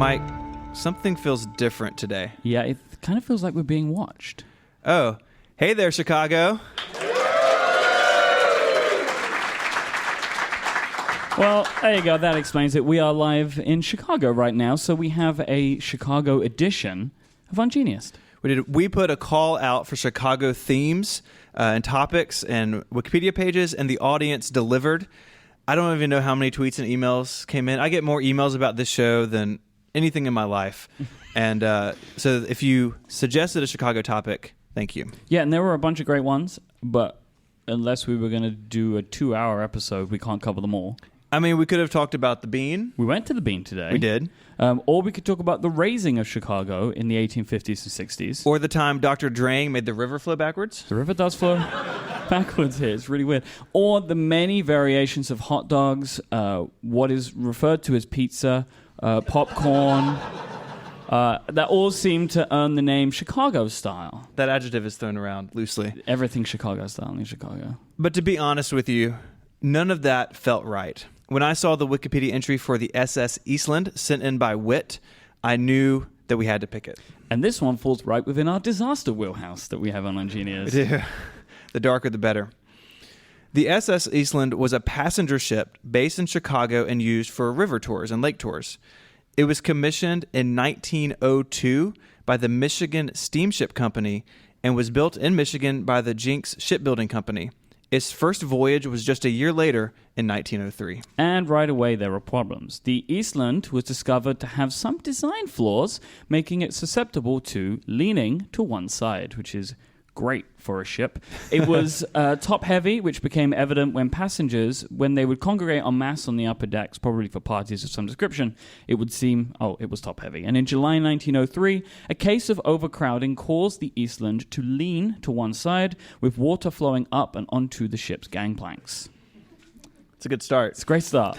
Mike, something feels different today. Yeah, it kind of feels like we're being watched. Oh, hey there, Chicago. Well, there you go. That explains it. We are live in Chicago right now, so we have a Chicago edition of Ungeniused. We put a call out for Chicago themes and topics and Wikipedia pages, and the audience delivered. I don't even know how many tweets and emails came in. I get more emails about this show than anything in my life. And so if you suggested a Chicago topic, thank you. Yeah, and there were a bunch of great ones, but unless we were going to do a 2-hour episode, we can't cover them all. I mean, we could have talked about the Bean. We went to the Bean today. We did. Or we could talk about the raising of Chicago in the 1850s and 60s. Or the time Dr. Drang made the river flow backwards. The river does flow backwards here. It's really weird. Or the many variations of hot dogs, what is referred to as pizza, popcorn, that all seem to earn the name Chicago style. That adjective is thrown around loosely. Everything Chicago style in Chicago. But to be honest with you, none of that felt right. When I saw the Wikipedia entry for the SS Eastland sent in by Wit, I knew that we had to pick it. And this one falls right within our disaster wheelhouse that we have on Ungeniused. Yeah. The darker, the better. The SS Eastland was a passenger ship based in Chicago and used for river tours and lake tours. It was commissioned in 1902 by the Michigan Steamship Company and was built in Michigan by the Jinx Shipbuilding Company. Its first voyage was just a year later in 1903. And right away there were problems. The Eastland was discovered to have some design flaws, making it susceptible to leaning to one side, which is great for a ship. It was top-heavy, which became evident when passengers, when they would congregate en masse on the upper decks, probably for parties of some description, it would seem, it was top-heavy. And in July 1903, a case of overcrowding caused the Eastland to lean to one side, with water flowing up and onto the ship's gangplanks. It's a good start. It's a great start.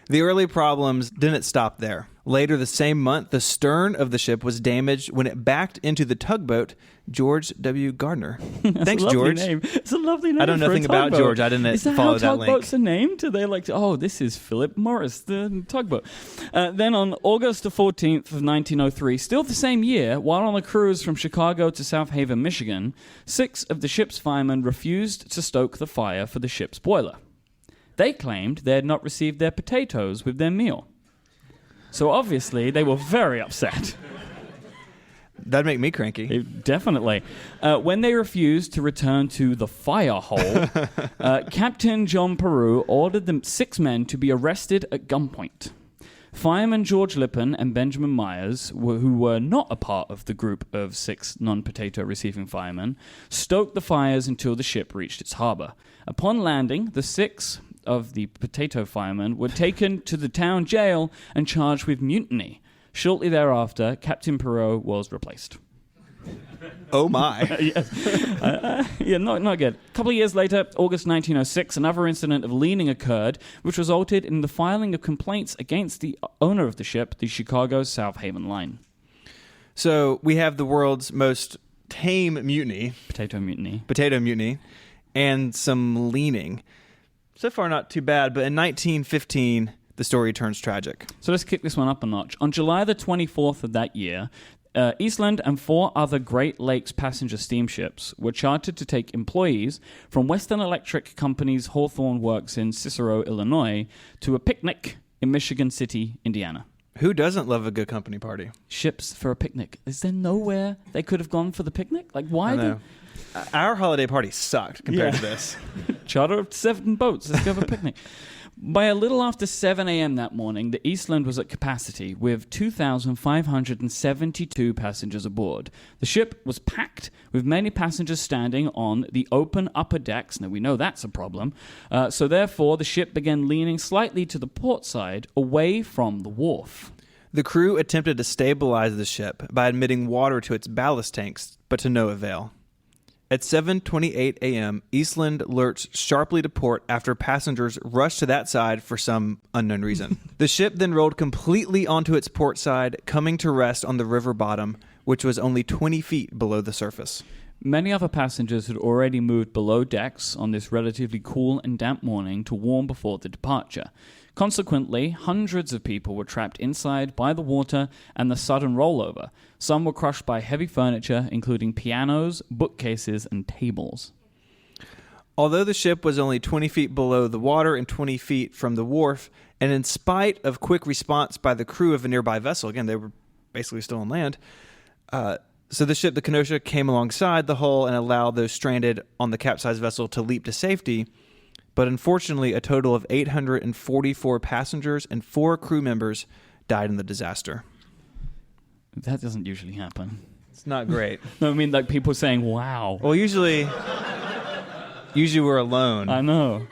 The early problems didn't stop there. Later the same month, the stern of the ship was damaged when it backed into the tugboat George W. Gardner. Thanks, George. Name. It's a lovely name. I know nothing about George. I didn't follow that link. Is that how tugboats are named? Are they like, this is Philip Morris, the tugboat. Then on August the 14th of 1903, still the same year, while on a cruise from Chicago to South Haven, Michigan, 6 of the ship's firemen refused to stoke the fire for the ship's boiler. They claimed they had not received their potatoes with their meal. So obviously, they were very upset. That'd make me cranky. Definitely. When they refused to return to the fire hole, Captain John Peru ordered the 6 men to be arrested at gunpoint. Firemen George Lippin and Benjamin Myers, who were not a part of the group of 6 non-potato receiving firemen, stoked the fires until the ship reached its harbor. Upon landing, the 6 of the potato firemen were taken to the town jail and charged with mutiny. Shortly thereafter, Captain Perot was replaced. Oh my. Yes. Not good. A couple of years later, August 1906, another incident of leaning occurred, which resulted in the filing of complaints against the owner of the ship, the Chicago South Haven Line. So we have the world's most tame mutiny. Potato mutiny, and some leaning. So far, not too bad, but in 1915, the story turns tragic. So let's kick this one up a notch. On July the 24th of that year, Eastland and 4 other Great Lakes passenger steamships were chartered to take employees from Western Electric Company's Hawthorne Works in Cicero, Illinois, to a picnic in Michigan City, Indiana. Who doesn't love a good company party? Ships for a picnic. Is there nowhere they could have gone for the picnic? Like, why? Our holiday party sucked compared to this. Charter of 7 boats. Let's go have a picnic. By a little after 7 a.m. that morning, the Eastland was at capacity with 2,572 passengers aboard. The ship was packed with many passengers standing on the open upper decks. Now, we know that's a problem. So therefore, the ship began leaning slightly to the port side away from the wharf. The crew attempted to stabilize the ship by admitting water to its ballast tanks, but to no avail. At 7:28 a.m., Eastland lurched sharply to port after passengers rushed to that side for some unknown reason. The ship then rolled completely onto its port side, coming to rest on the river bottom, which was only 20 feet below the surface. Many other passengers had already moved below decks on this relatively cool and damp morning to warm before the departure. Consequently, hundreds of people were trapped inside by the water and the sudden rollover. Some were crushed by heavy furniture, including pianos, bookcases, and tables. Although the ship was only 20 feet below the water and 20 feet from the wharf, and in spite of quick response by the crew of a nearby vessel, again, they were basically still on land, so the ship, the Kenosha, came alongside the hull and allowed those stranded on the capsized vessel to leap to safety. But unfortunately, a total of 844 passengers and 4 crew members died in the disaster. That doesn't usually happen. It's not great. No, I mean, like people saying, wow. Well, usually we're alone. I know.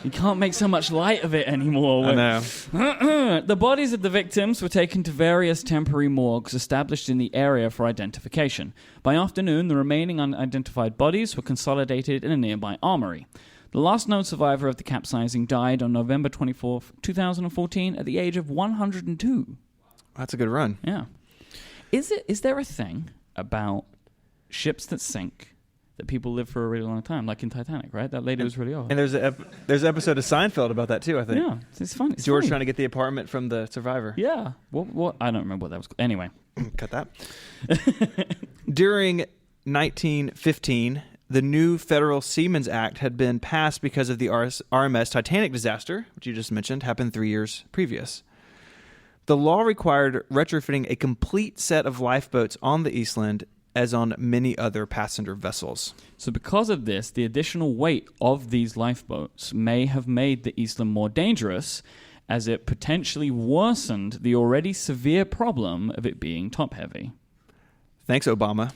You can't make so much light of it anymore. I know. The bodies of the victims were taken to various temporary morgues established in the area for identification. By afternoon, the remaining unidentified bodies were consolidated in a nearby armory. The last known survivor of the capsizing died on November 24th, 2014, at the age of 102. That's a good run. Yeah. Is there a thing about ships that sink that people live for a really long time, like in Titanic, right? That lady was really old. And there's an episode of Seinfeld about that too, I think. Yeah, it's fun. It's George funny. trying to get the apartment from the survivor. Yeah. What? I don't remember what that was called. Anyway. Cut that. During 1915, the new Federal Seamen's Act had been passed because of the RMS Titanic disaster, which you just mentioned, happened 3 years previous. The law required retrofitting a complete set of lifeboats on the Eastland, as on many other passenger vessels. So because of this, the additional weight of these lifeboats may have made the Eastland more dangerous, as it potentially worsened the already severe problem of it being top-heavy. Thanks, Obama.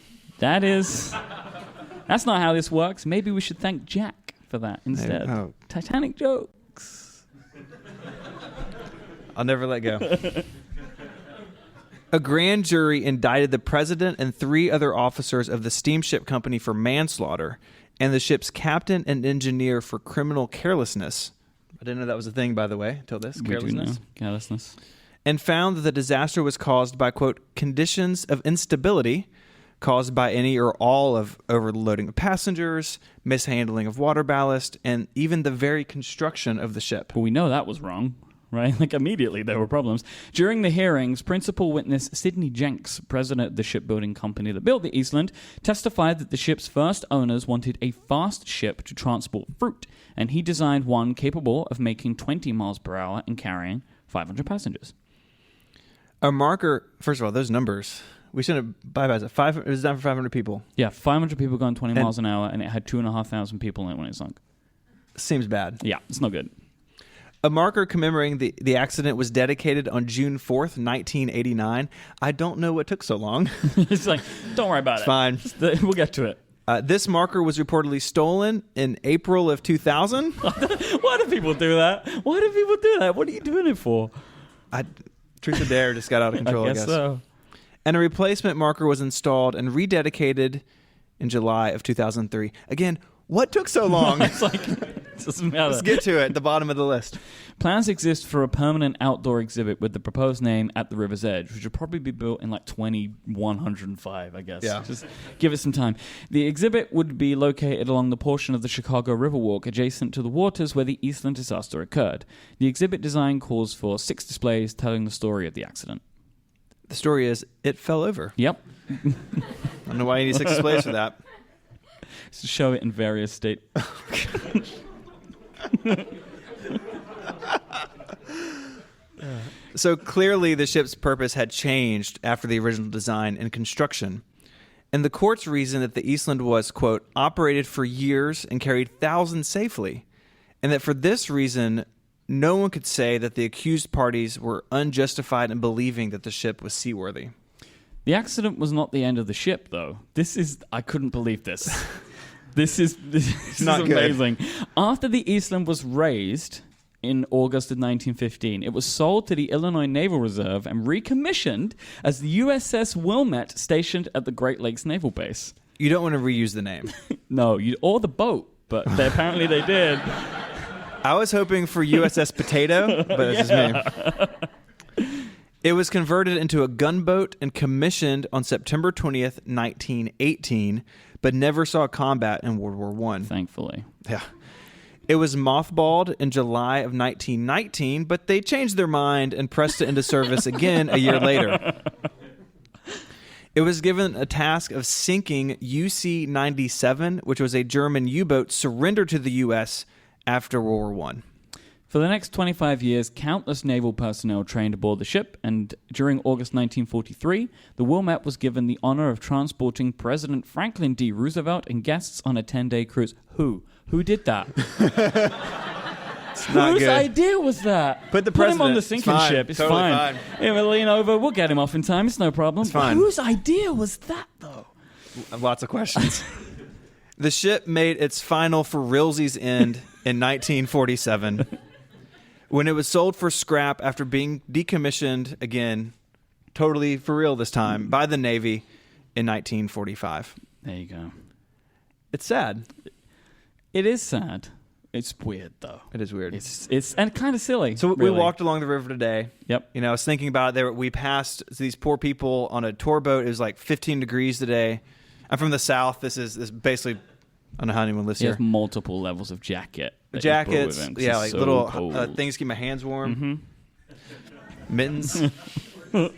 That's not how this works. Maybe we should thank Jack for that instead. Oh. Titanic jokes. I'll never let go. A grand jury indicted the president and 3 other officers of the steamship company for manslaughter and the ship's captain and engineer for criminal carelessness. I didn't know that was a thing, by the way, until this. Carelessness. Carelessness. And found that the disaster was caused by, quote, conditions of instability caused by any or all of overloading of passengers, mishandling of water ballast, and even the very construction of the ship. But we know that was wrong, right? Like immediately there were problems. During the hearings, principal witness Sidney Jenks, president of the shipbuilding company that built the Eastland, testified that the ship's first owners wanted a fast ship to transport fruit, and he designed one capable of making 20 miles per hour and carrying 500 passengers. A marker, first of all, those numbers, we shouldn't bypass it. It was done for 500 people. Yeah, 500 people going 20 miles an hour, and it had 2,500 people in it when it sunk. Seems bad. Yeah, it's not good. A marker commemorating the accident was dedicated on June 4th, 1989. I don't know what took so long. It's like, don't worry about It's fine. We'll get to it. This marker was reportedly stolen in April of 2000. Why do people do that? Why do people do that? What are you doing it for? Truth or Dare just got out of control, I guess. So. And a replacement marker was installed and rededicated in July of 2003. Again, what took so long? It's like, it doesn't matter. Let's get to it, the bottom of the list. Plans exist for a permanent outdoor exhibit with the proposed name At the River's Edge, which will probably be built in like 2105, I guess. Yeah. Just give it some time. The exhibit would be located along the portion of the Chicago Riverwalk adjacent to the waters where the Eastland disaster occurred. The exhibit design calls for 6 displays telling the story of the accident. The story is, it fell over. Yep. I don't know why you need 6 displays for that. To show it in various states. So clearly the ship's purpose had changed after the original design and construction. And the courts reasoned that the Eastland was, quote, operated for years and carried thousands safely. And that for this reason, no one could say that the accused parties were unjustified in believing that the ship was seaworthy. The accident was not the end of the ship, though. I couldn't believe this. This is Not amazing. After the Eastland was raised in August of 1915, it was sold to the Illinois Naval Reserve and recommissioned as the USS Wilmette, stationed at the Great Lakes Naval Base. You don't want to reuse the name. No, or the boat, but apparently they did. I was hoping for USS Potato, but that's just me. It was converted into a gunboat and commissioned on September 20th, 1918, but never saw combat in World War I. Thankfully. Yeah. It was mothballed in July of 1919, but they changed their mind and pressed it into service again a year later. It was given a task of sinking UC-97, which was a German U-boat surrendered to the U.S. after World War I. For the next 25 years, countless naval personnel trained aboard the ship, and during August 1943, the Wilmette was given the honor of transporting President Franklin D. Roosevelt and guests on a 10-day cruise. Who? Who did that? Not Whose good. idea was that? Put the Put him president. on the sinking It's fine. ship. It's Totally fine. Yeah, we'll lean over. We'll get him off in time. It's no problem. It's fine. Whose idea was that, though? Lots of questions. The ship made its final for realsies end in 1947 when it was sold for scrap after being decommissioned again, totally for real this time, by the Navy in 1945. There you go. It's sad. It is sad. It's weird, though. It is weird. It's and kind of silly. So really. we walked along the river today. Yep. You know, I was thinking about it. We passed these poor people on a tour boat. It was like 15 degrees today. I'm from the South. This is basically, I don't know how anyone lives He here. has multiple levels of jacket. that he brought Jackets, with him 'cause yeah, it's like so little cold. things to keep my hands warm. Mittens. And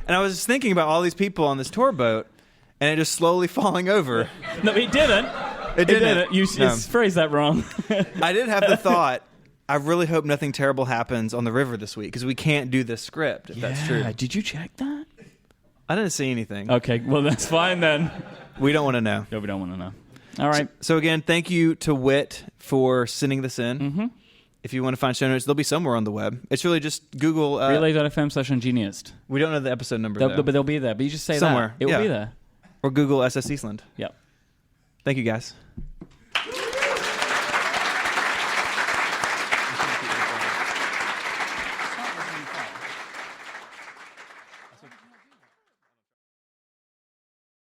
I was just thinking about all these people on this tour boat, and it just slowly falling over. No, he didn't. It didn't. You No. phrased that wrong. I did have the thought, I really hope nothing terrible happens on the river this week, because we can't do this script, if that's true. Did you check that? I didn't see anything. Okay, well, that's fine then. We don't want to know. No, we don't want to know. All right. So again, thank you to Whit for sending this in. Mm-hmm. If you want to find show notes, they'll be somewhere on the web. It's really just Google. Relay.fm/Ungeniused. We don't know the episode number, though. But they'll be there. But you just say Somewhere, that. It will yeah. be there. Or Google SS Eastland. Yep. Thank you, guys.